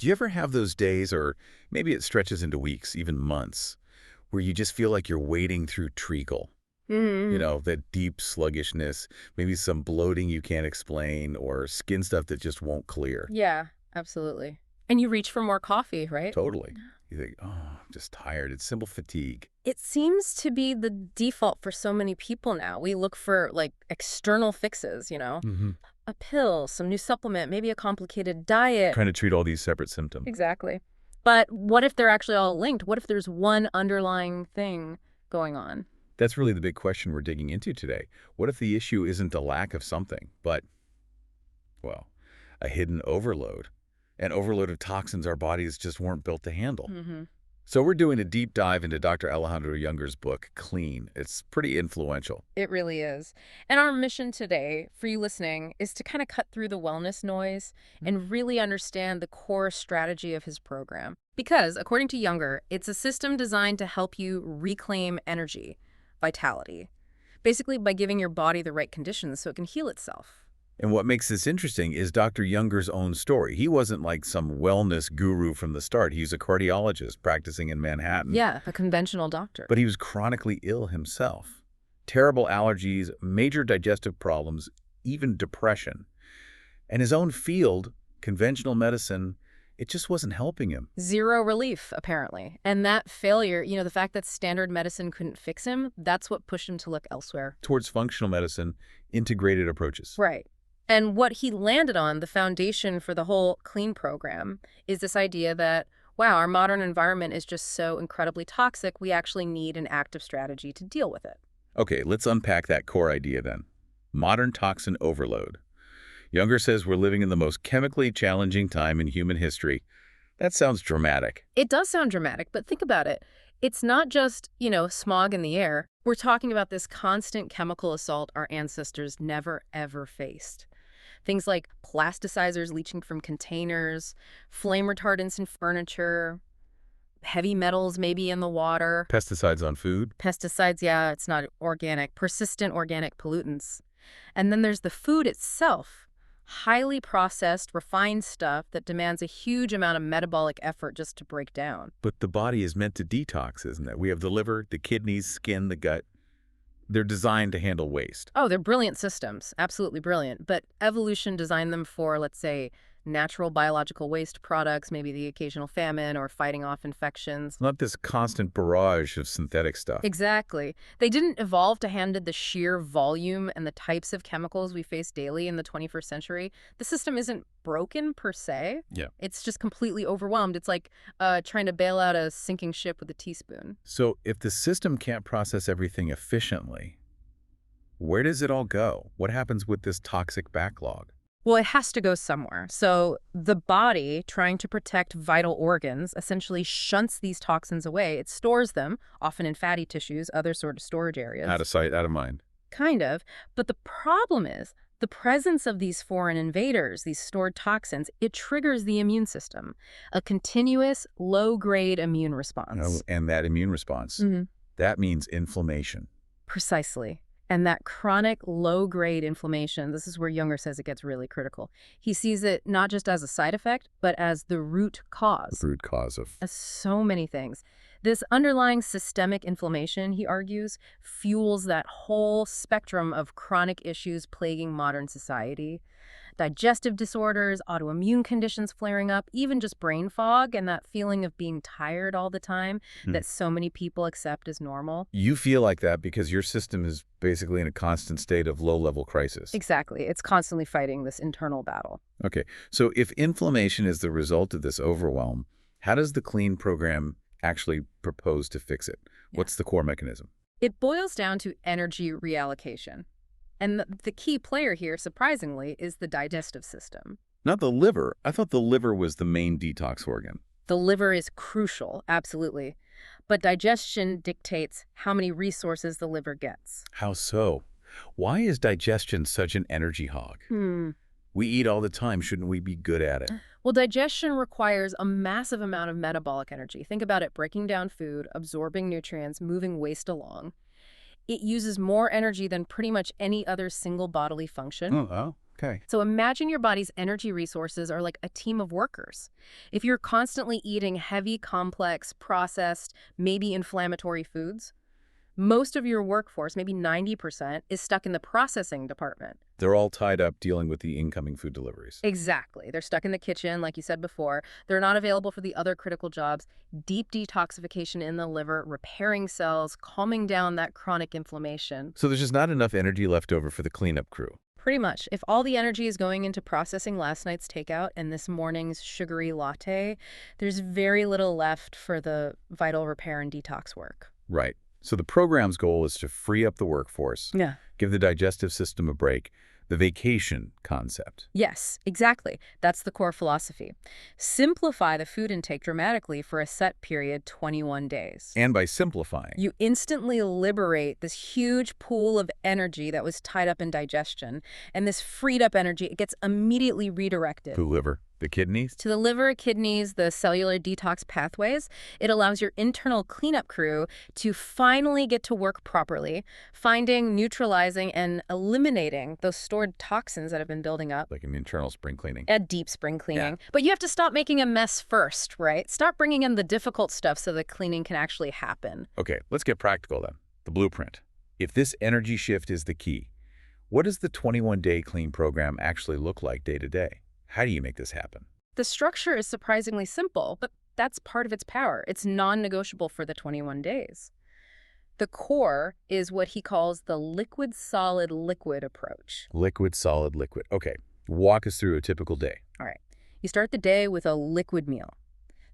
Do you ever have those days, or maybe it stretches into weeks, even months, where you just feel like you're wading through treacle? You Mm, know, that deep sluggishness, maybe some bloating you can't explain, or skin stuff that just won't clear. yeah, absolutely. And you reach for more coffee, right? Totally. You think, oh, I'm just tired. It's simple fatigue. It seems to be the default for so many people now. We look for like external fixes, Hmm. a pill, some new supplement, maybe a complicated diet. Trying to treat all these separate symptoms. Exactly. But what if they're actually all linked? What if there's one underlying thing going on? That's really the big question we're digging into today. What if the issue isn't a lack of something, but, well, a hidden overload? An overload of toxins our bodies just weren't built to handle. Hmm. So we're doing a deep dive into Dr. Alejandro Junger's book, Clean. It's pretty influential. It really is. And our mission today, for you listening, is to kind of cut through the wellness noise and really understand the core strategy of his program. Because, according to Junger, it's a system designed to help you reclaim energy, vitality, basically by giving your body the right conditions so it can heal itself. And what makes this interesting is Dr. Junger's own story. He wasn't like some wellness guru from the start. He's a cardiologist practicing in Manhattan. Yeah, a conventional doctor. But he was chronically ill himself. Terrible allergies, major digestive problems, even depression. And his own field, conventional medicine, it just wasn't helping him. Zero relief, apparently. And that failure, the fact that standard medicine couldn't fix him, that's what pushed him to look elsewhere. Towards functional medicine, integrated approaches. Right. And what he landed on, the foundation for the whole clean program, is this idea that, wow, our modern environment is just so incredibly toxic, we actually need an active strategy to deal with it. Okay, let's unpack that core idea then. Modern toxin overload. Junger says we're living in the most chemically challenging time in human history. That sounds dramatic. It does sound dramatic, but think about it. It's not just, smog in the air. We're talking about this constant chemical assault our ancestors never, ever faced. Things like plasticizers leaching from containers, flame retardants in furniture, heavy metals maybe in the water. Pesticides on food? Pesticides, yeah, it's not organic. Persistent organic pollutants. And then there's the food itself. Highly processed, refined stuff that demands a huge amount of metabolic effort just to break down. But the body is meant to detox, isn't it? We have the liver, the kidneys, skin, the gut. They're designed to handle waste. Oh, they're brilliant systems. Absolutely brilliant. But evolution designed them for, let's say, natural biological waste products, maybe the occasional famine or fighting off infections. Not this constant barrage of synthetic stuff. Exactly. They didn't evolve to handle the sheer volume and the types of chemicals we face daily in the 21st century. The system isn't broken per se. Yeah. It's just completely overwhelmed. It's like trying to bail out a sinking ship with a teaspoon. So if the system can't process everything efficiently, where does it all go? What happens with this toxic backlog? Well, it has to go somewhere. So the body, trying to protect vital organs, essentially shunts these toxins away. It stores them, often in fatty tissues, other sort of storage areas. Out of sight, out of mind. Kind of. But the problem is the presence of these foreign invaders, these stored toxins, it triggers the immune system, a continuous low-grade immune response. Oh, and that immune response, that means inflammation. Precisely. And that chronic low-grade inflammation, this is where Junger says it gets really critical. He sees it not just as a side effect, but as the root cause. The root cause of... As so many things. This underlying systemic inflammation, he argues, fuels that whole spectrum of chronic issues plaguing modern society. Digestive disorders, autoimmune conditions flaring up, even just brain fog and that feeling of being tired all the time that so many people accept as normal. You feel like that because your system is basically in a constant state of low-level crisis. Exactly. It's constantly fighting this internal battle. Okay, so if inflammation is the result of this overwhelm, how does the Clean program actually propose to fix it? What's the core mechanism? It boils down to energy reallocation. And the key player here, surprisingly, is the digestive system. Not the liver. I thought the liver was the main detox organ. The liver is crucial, absolutely. But digestion dictates how many resources the liver gets. How so? Why is digestion such an energy hog? We eat all the time. Shouldn't we be good at it? Well, digestion requires a massive amount of metabolic energy. Think about it, breaking down food, absorbing nutrients, moving waste along. It uses more energy than pretty much any other single bodily function. Oh, wow. Okay. So imagine your body's energy resources are like a team of workers. If you're constantly eating heavy, complex, processed, maybe inflammatory foods, most of your workforce, maybe 90%, is stuck in the processing department. They're all tied up dealing with the incoming food deliveries. Exactly. They're stuck in the kitchen, like you said before. They're not available for the other critical jobs: deep detoxification in the liver, repairing cells, calming down that chronic inflammation. So there's just not enough energy left over for the cleanup crew. Pretty much. If all the energy is going into processing last night's takeout and this morning's sugary latte, there's very little left for the vital repair and detox work. Right. So the program's goal is to free up the workforce, Yeah. give the digestive system a break, the vacation concept. Yes, exactly. That's the core philosophy. Simplify the food intake dramatically for a set period, 21 days. And by simplifying, You instantly liberate this huge pool of energy that was tied up in digestion, and this freed up energy, it gets immediately redirected the liver, the kidneys. to the liver, kidneys, the cellular detox pathways. It allows your internal cleanup crew to finally get to work properly, finding, neutralizing, and eliminating those stored toxins that have been building up. Like an internal spring cleaning. A deep spring cleaning. But you have to stop making a mess first, right? Stop bringing in the difficult stuff so the cleaning can actually happen. Okay, let's get practical then. The blueprint. If this energy shift is the key, what does the 21-day clean program actually look like day to day? How do you make this happen? The structure is surprisingly simple, but that's part of its power. It's non-negotiable for the 21 days. The core is what he calls the liquid-solid-liquid approach. Liquid, solid, liquid. Okay, walk us through a typical day. All right. You start the day with a liquid meal.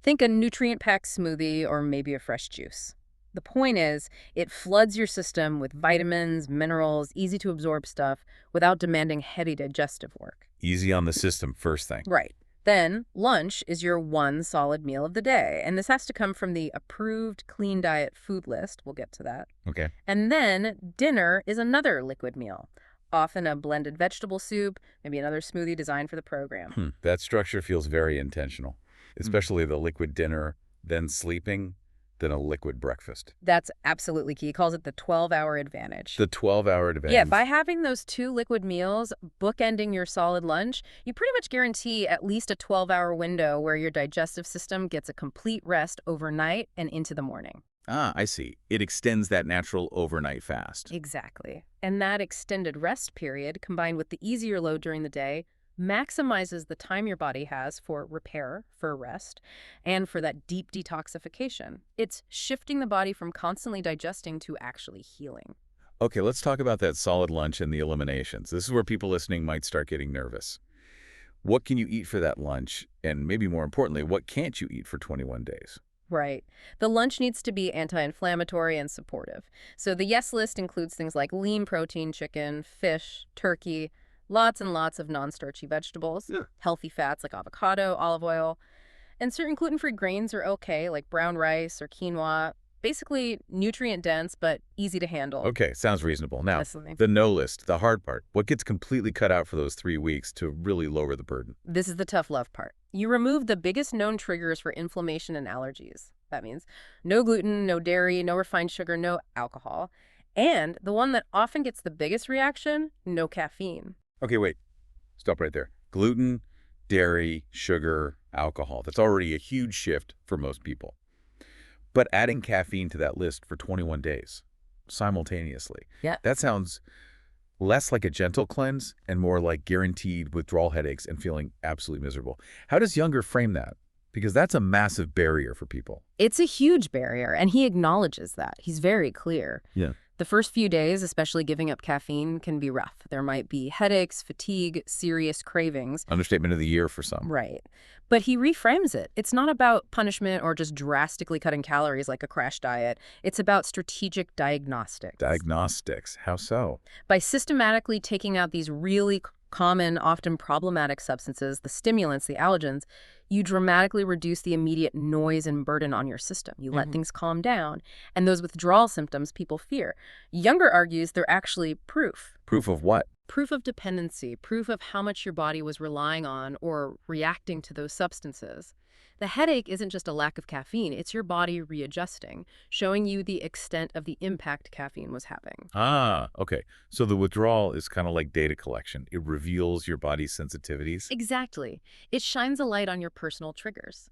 Think a nutrient-packed smoothie or maybe a fresh juice. The point is, it floods your system with vitamins, minerals, easy-to-absorb stuff without demanding heavy digestive work. Easy on the system first thing. Right. Then, lunch is your one solid meal of the day, and this has to come from the approved clean diet food list. We'll get to that. Okay. And then, dinner is another liquid meal, often a blended vegetable soup, maybe another smoothie designed for the program. That structure feels very intentional, especially the liquid dinner, then sleeping, then a liquid breakfast. That's absolutely key. He calls it the 12-hour advantage. The 12-hour advantage. Yeah, by having those two liquid meals, bookending your solid lunch, you pretty much guarantee at least a 12-hour window where your digestive system gets a complete rest overnight and into the morning. Ah, I see. It extends that natural overnight fast. Exactly. And that extended rest period, combined with the easier load during the day, maximizes the time your body has for repair, for rest, and for that deep detoxification. It's shifting the body from constantly digesting to actually healing. Okay, let's talk about that solid lunch and the eliminations. This is where people listening might start getting nervous. What can you eat for that lunch? And maybe more importantly, what can't you eat for 21 days? Right. The lunch needs to be anti-inflammatory and supportive. So the yes list includes things like lean protein chicken, fish, turkey, lots and lots of non-starchy vegetables, healthy fats like avocado, olive oil, and certain gluten-free grains are okay, like brown rice or quinoa. Basically nutrient-dense, but easy to handle. Okay, sounds reasonable. Now, Definitely. the no list, the hard part. What gets completely cut out for those 3 weeks to really lower the burden? This is the tough love part. You remove the biggest known triggers for inflammation and allergies. That means no gluten, no dairy, no refined sugar, no alcohol. And the one that often gets the biggest reaction, no caffeine. Okay, wait. Stop right there. Gluten, dairy, sugar, alcohol. That's already a huge shift for most people. But adding caffeine to that list for 21 days simultaneously. Yeah. That sounds less like a gentle cleanse and more like guaranteed withdrawal headaches and feeling absolutely miserable. How does Junger frame that? Because that's a massive barrier for people. It's a huge barrier, and he acknowledges that. He's very clear. Yeah. The first few days, especially giving up caffeine, can be rough. There might be headaches, fatigue, serious cravings. Understatement of the year for some. Right. But he reframes it. It's not about punishment or just drastically cutting calories like a crash diet. It's about strategic diagnostics. Diagnostics. How so? By systematically taking out these really common, often problematic substances, the stimulants, the allergens, you dramatically reduce the immediate noise and burden on your system. You let things calm down. And those withdrawal symptoms people fear. Junger argues they're actually proof. Proof of what? Proof of dependency, proof of how much your body was relying on or reacting to those substances. The headache isn't just a lack of caffeine, it's your body readjusting, showing you the extent of the impact caffeine was having. Ah, okay. So the withdrawal is kind of like data collection. It reveals your body's sensitivities. Exactly. It shines a light on your personal triggers.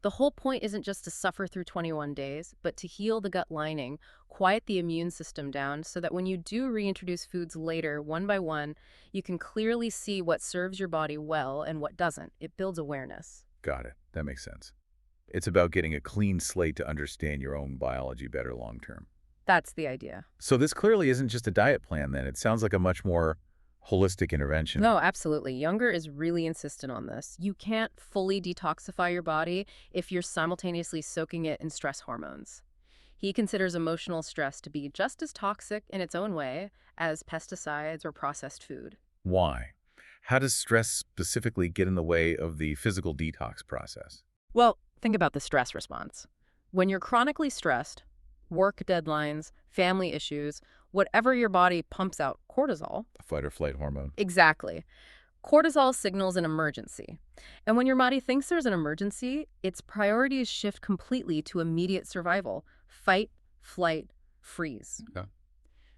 The whole point isn't just to suffer through 21 days, but to heal the gut lining, quiet the immune system down so that when you do reintroduce foods later, one by one, you can clearly see what serves your body well and what doesn't. It builds awareness. Got it. That makes sense. It's about getting a clean slate to understand your own biology better long term. That's the idea. So this clearly isn't just a diet plan then. It sounds like a much more holistic intervention. No, absolutely. Junger is really insistent on this. You can't fully detoxify your body if you're simultaneously soaking it in stress hormones. He considers emotional stress to be just as toxic in its own way as pesticides or processed food. Why? How does stress specifically get in the way of the physical detox process? Well, think about the stress response. When you're chronically stressed, work deadlines, family issues, whatever your body pumps out cortisol. The fight or flight hormone. Exactly. Cortisol signals an emergency. And when your body thinks there's an emergency, its priorities shift completely to immediate survival. Fight, flight, freeze. Okay.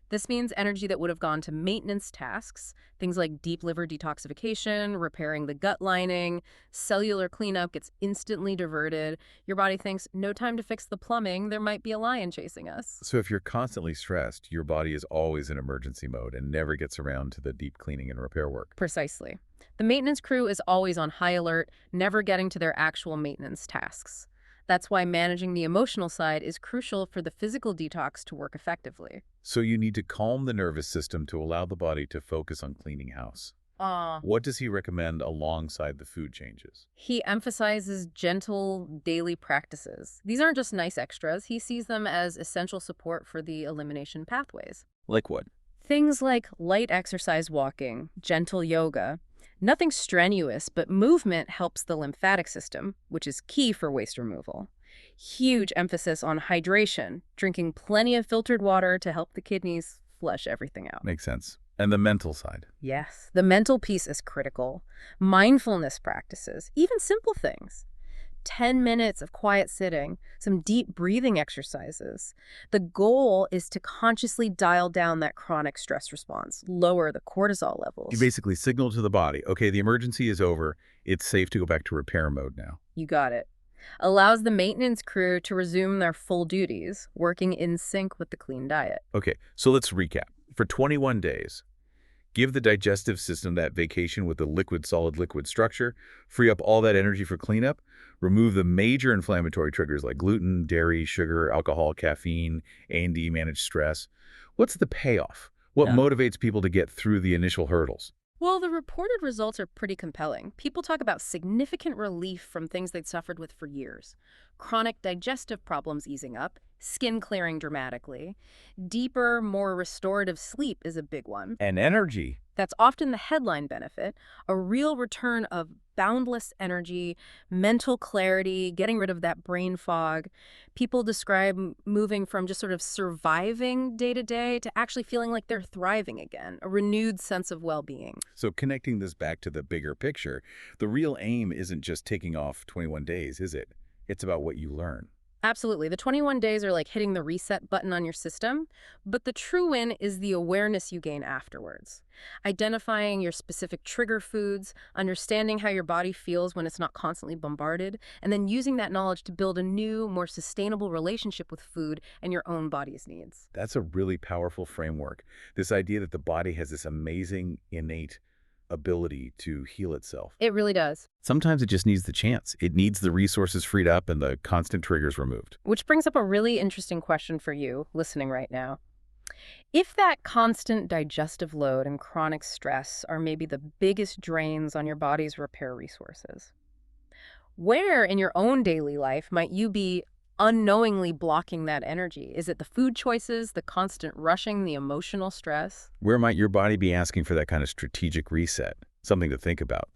This means energy that would have gone to maintenance tasks, things like deep liver detoxification, repairing the gut lining, cellular cleanup gets instantly diverted. Your body thinks, no time to fix the plumbing, there might be a lion chasing us. So if you're constantly stressed, your body is always in emergency mode and never gets around to the deep cleaning and repair work. Precisely. The maintenance crew is always on high alert, never getting to their actual maintenance tasks. That's why managing the emotional side is crucial for the physical detox to work effectively. So you need to calm the nervous system to allow the body to focus on cleaning house. What does he recommend alongside the food changes? He emphasizes gentle daily practices. These aren't just nice extras. He sees them as essential support for the elimination pathways. Like what? Things like light exercise walking, gentle yoga. Nothing strenuous, but movement helps the lymphatic system, which is key for waste removal. Huge emphasis on hydration, drinking plenty of filtered water to help the kidneys flush everything out. Makes sense. And the mental side? Yes, the mental piece is critical. Mindfulness practices, even simple things. 10 minutes of quiet sitting, some deep breathing exercises. The goal is to consciously dial down that chronic stress response, lower the cortisol levels. You basically signal to the body, okay, the emergency is over. It's safe to go back to repair mode now. You got it. Allows the maintenance crew to resume their full duties, working in sync with the clean diet. Okay, so let's recap. For 21 days, give the digestive system that vacation with the liquid-solid-liquid structure, free up all that energy for cleanup, remove the major inflammatory triggers like gluten, dairy, sugar, alcohol, caffeine, A&D, manage stress. What's the payoff? What motivates people to get through the initial hurdles? Well, the reported results are pretty compelling. People talk about significant relief from things they'd suffered with for years. Chronic digestive problems easing up, skin clearing dramatically. Deeper, more restorative sleep is a big one. And energy. That's often the headline benefit, a real return of boundless energy, mental clarity, getting rid of that brain fog. People describe moving from just sort of surviving day to day to actually feeling like they're thriving again, a renewed sense of well-being. So connecting this back to the bigger picture, the real aim isn't just taking off 21 days, is it? It's about what you learn. Absolutely. The 21 days are like hitting the reset button on your system, but the true win is the awareness you gain afterwards. Identifying your specific trigger foods, understanding how your body feels when it's not constantly bombarded, and then using that knowledge to build a new, more sustainable relationship with food and your own body's needs. That's a really powerful framework. This idea that the body has this amazing innate ability to heal itself. It really does. Sometimes it just needs the chance. It needs the resources freed up and the constant triggers removed. Which brings up a really interesting question for you listening right now. If that constant digestive load and chronic stress are maybe the biggest drains on your body's repair resources, where in your own daily life might you be unknowingly blocking that energy? Is it the food choices, the constant rushing, the emotional stress? Where might your body be asking for that kind of strategic reset? Something to think about.